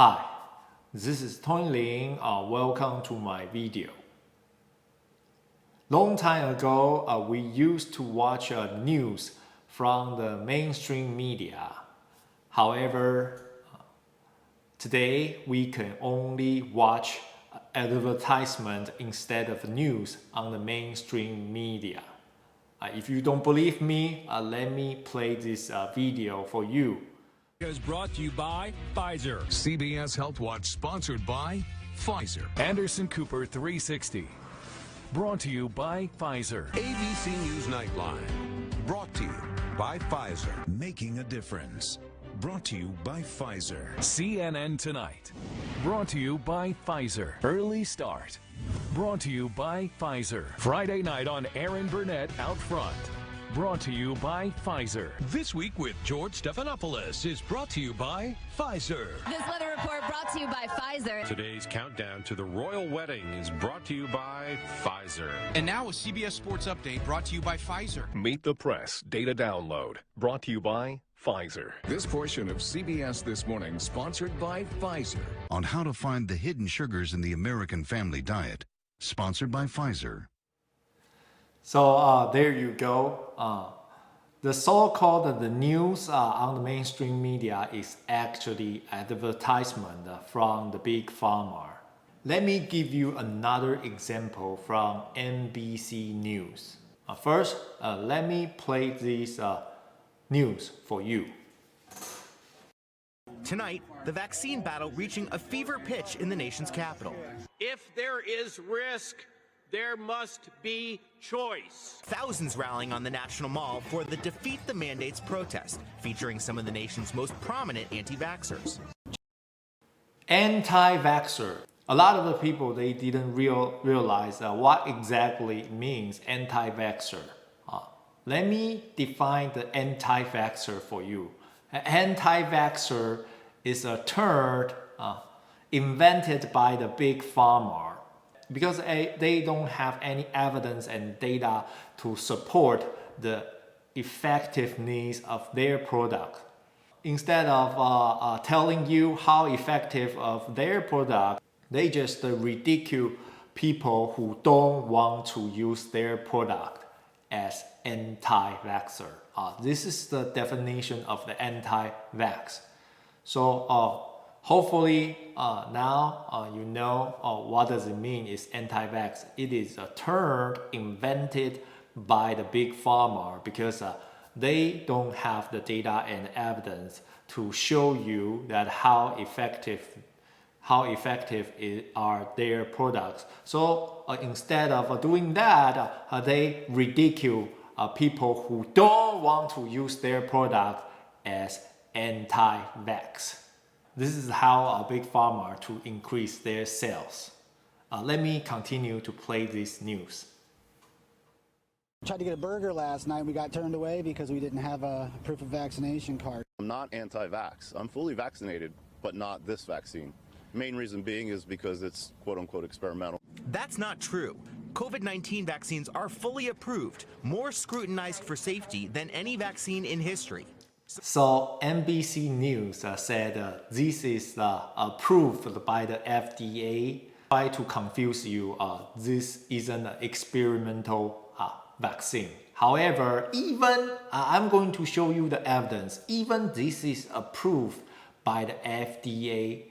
Hi, this is Tony Lin. Welcome to my video. Long time ago, we used to watch news from the mainstream media. However, today we can only watch advertisement instead of news on the mainstream media. If you don't believe me, let me play this video for you. Is brought to you by Pfizer. CBS Health Watch sponsored by Pfizer. Anderson Cooper 360. Brought to you by Pfizer. ABC News Nightline. Brought to you by Pfizer. Making a difference. Brought to you by Pfizer. CNN Tonight. Brought to you by Pfizer. Early Start. Brought to you by Pfizer. Friday night on Aaron Burnett Out Front. Brought to you by Pfizer. This Week with George Stephanopoulos is brought to you by Pfizer. This weather report brought to you by Pfizer. Today's countdown to the royal wedding is brought to you by Pfizer. And now a CBS Sports Update brought to you by Pfizer. Meet the Press Data Download brought to you by Pfizer. This portion of CBS This Morning sponsored by Pfizer. On how to find the hidden sugars in the American family diet. Sponsored by Pfizer. So there you go. The so-called the news on the mainstream media is actually advertisement from the big pharma. Let me give you another example from NBC News. First, let me play this news for you. Tonight, the vaccine battle reaching a fever pitch in the nation's capital. If there is risk, there must be choice. Thousands rallying on the National Mall for the Defeat the Mandates protest, featuring some of the nation's most prominent anti-vaxxers. Anti-vaxxer. A lot of the people, they didn't realize what exactly means anti-vaxxer. Let me define the anti-vaxxer for you. Anti-vaxxer is a term invented by the big pharma because they don't have any evidence and data to support the effectiveness of their product. Instead of telling you how effective of their product, they just ridicule people who don't want to use their product as anti-vaxxer. This is the definition of the anti-vax. So hopefully now you know what does it mean is anti-vax. It is a term invented by the big pharma because they don't have the data and evidence to show you that how effective are their products. So instead of doing that, they ridicule people who don't want to use their product as anti-vax. This is how a big pharma to increase their sales. Let me continue to play this news. Tried to get a burger last night. We got turned away because we didn't have a proof of vaccination card. I'm not anti-vax. I'm fully vaccinated, but not this vaccine. Main reason being is because it's quote-unquote experimental. That's not true. COVID-19 vaccines are fully approved, more scrutinized for safety than any vaccine in history. So NBC News said this is approved by the FDA. Try to confuse you, this isn't an experimental vaccine. However, even I'm going to show you the evidence. Even this is approved by the FDA,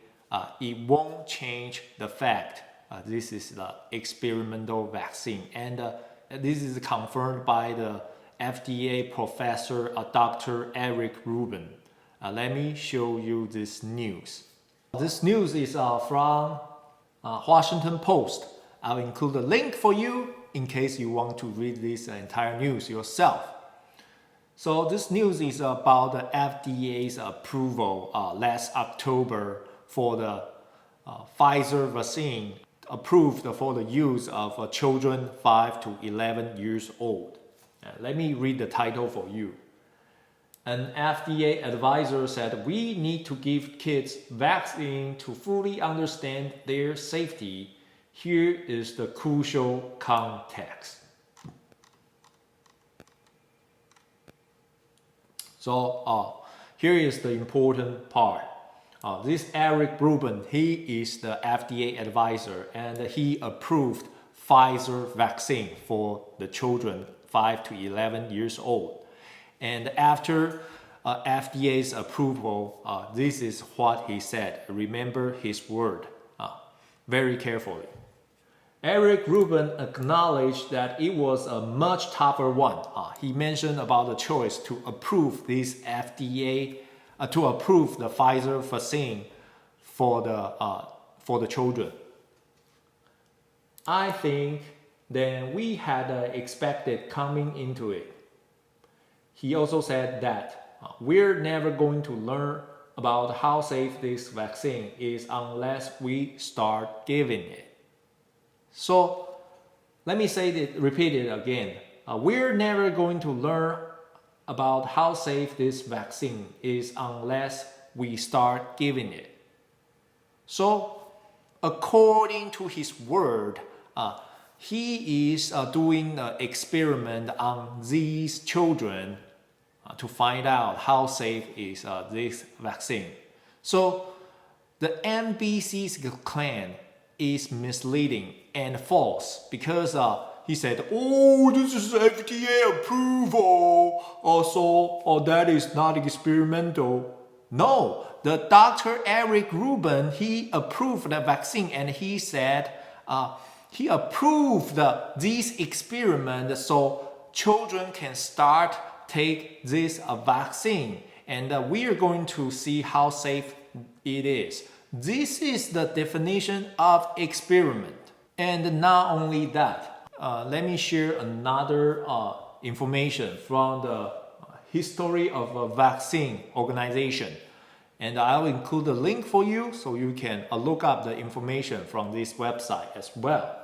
it won't change the fact this is the experimental vaccine. And this is confirmed by the FDA professor, Dr. Eric Rubin. Let me show you this news. This news is from Washington Post. I'll include a link for you in case you want to read this entire news yourself. So this news is about the FDA's approval last October for the Pfizer vaccine approved for the use of children 5 to 11 years old. Let me read the title for you. An FDA advisor said we need to give kids vaccine to fully understand their safety. Here is the crucial context. So here is the important part. This Eric Rubin, he is the FDA advisor, and he approved Pfizer vaccine for the children 5 to 11 years old. And after FDA's approval, this is what he said. Remember his word very carefully. Eric Rubin acknowledged that it was a much tougher one. He mentioned about the choice to approve this to approve the Pfizer vaccine for the children. I think then we had expected coming into it. He also said that we're never going to learn about how safe this vaccine is unless we start giving it. So let me repeat it again. We're never going to learn about how safe this vaccine is unless we start giving it. So according to his word, he is doing an experiment on these children to find out how safe is this vaccine. So the NBC's claim is misleading and false because he said, oh, this is FDA approval, so that is not experimental. No, the Dr. Eric Rubin, he approved the vaccine, and he said he approved this experiment so children can start take this vaccine, and we are going to see how safe it is. This is the definition of experiment. And not only that, let me share another information from the history of a vaccine organization. And I'll include the link for you so you can look up the information from this website as well.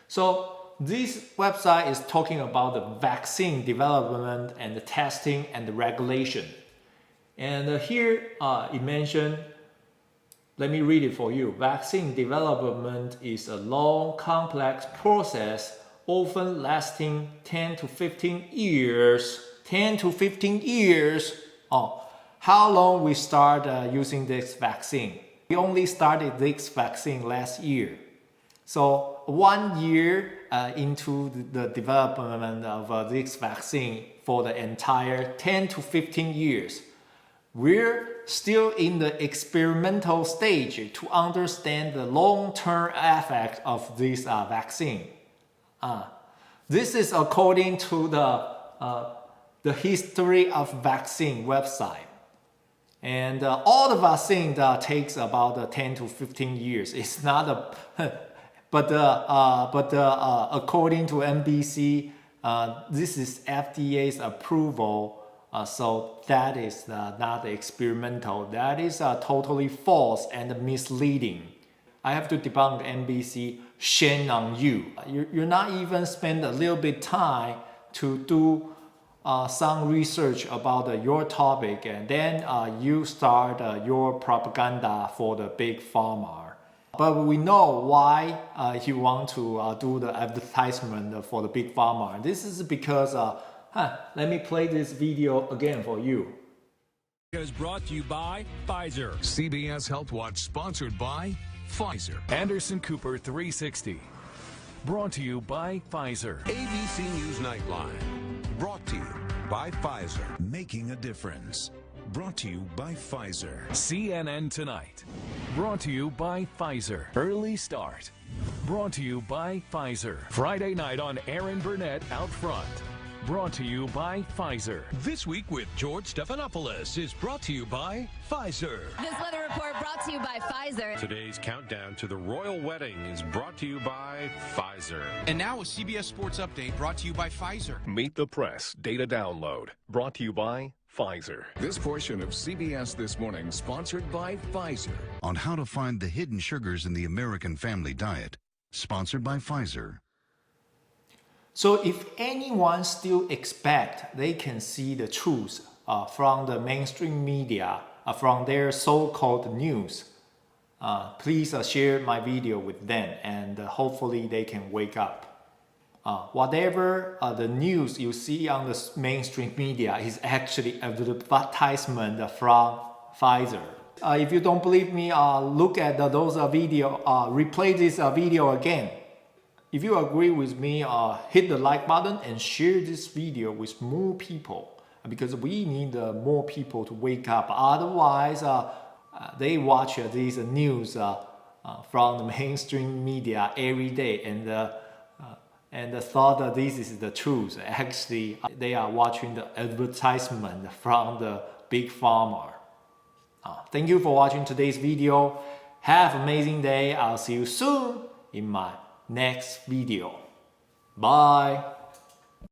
So this website is talking about the vaccine development and the testing and the regulation. And here it mentioned, let me read it for you. Vaccine development is a long, complex process, often lasting 10 to 15 years. 10 to 15 years. How long we start using this vaccine? We only started this vaccine last year. So 1 year into the development of this vaccine for the entire 10 to 15 years. We're still in the experimental stage to understand the long-term effect of this vaccine. This is according to the history of vaccine website. And all the vaccine takes about 10 to 15 years. It's not but according to NBC, this is FDA's approval. So that is not experimental. That is totally false and misleading. I have to debunk NBC. Shame on you. You're not even spend a little bit time to do some research about your topic, and then you start your propaganda for the big pharma. But we know why you want to do the advertisement for the big pharma. This is because, let me play this video again for you. Is brought to you by Pfizer. CBS Health Watch sponsored by Pfizer. Anderson Cooper 360. Brought to you by Pfizer. ABC News Nightline. Brought to you by Pfizer. Making a difference. Brought to you by Pfizer. CNN Tonight. Brought to you by Pfizer. Early Start. Brought to you by Pfizer. Friday night on Aaron Burnett Out Front. Brought to you by Pfizer. This Week with George Stephanopoulos is brought to you by Pfizer. This weather report brought to you by Pfizer. Today's countdown to the royal wedding is brought to you by Pfizer. And now a CBS Sports Update brought to you by Pfizer. Meet the Press Data Download. Brought to you by Pfizer. This portion of CBS This Morning sponsored by Pfizer. On how to find the hidden sugars in the American family diet. Sponsored by Pfizer. So if anyone still expect they can see the truth from the mainstream media, from their so-called news, please share my video with them, and hopefully they can wake up. Whatever the news you see on the mainstream media is actually advertisement from Pfizer. If you don't believe me, look at those video, replay this video again. If you agree with me, hit the like button and share this video with more people, because we need more people to wake up. Otherwise, they watch these news from the mainstream media every day and thought that this is the truth. Actually, they are watching the advertisement from the big pharma. Thank you for watching today's video. Have an amazing day. I'll see you soon in my next video. Bye.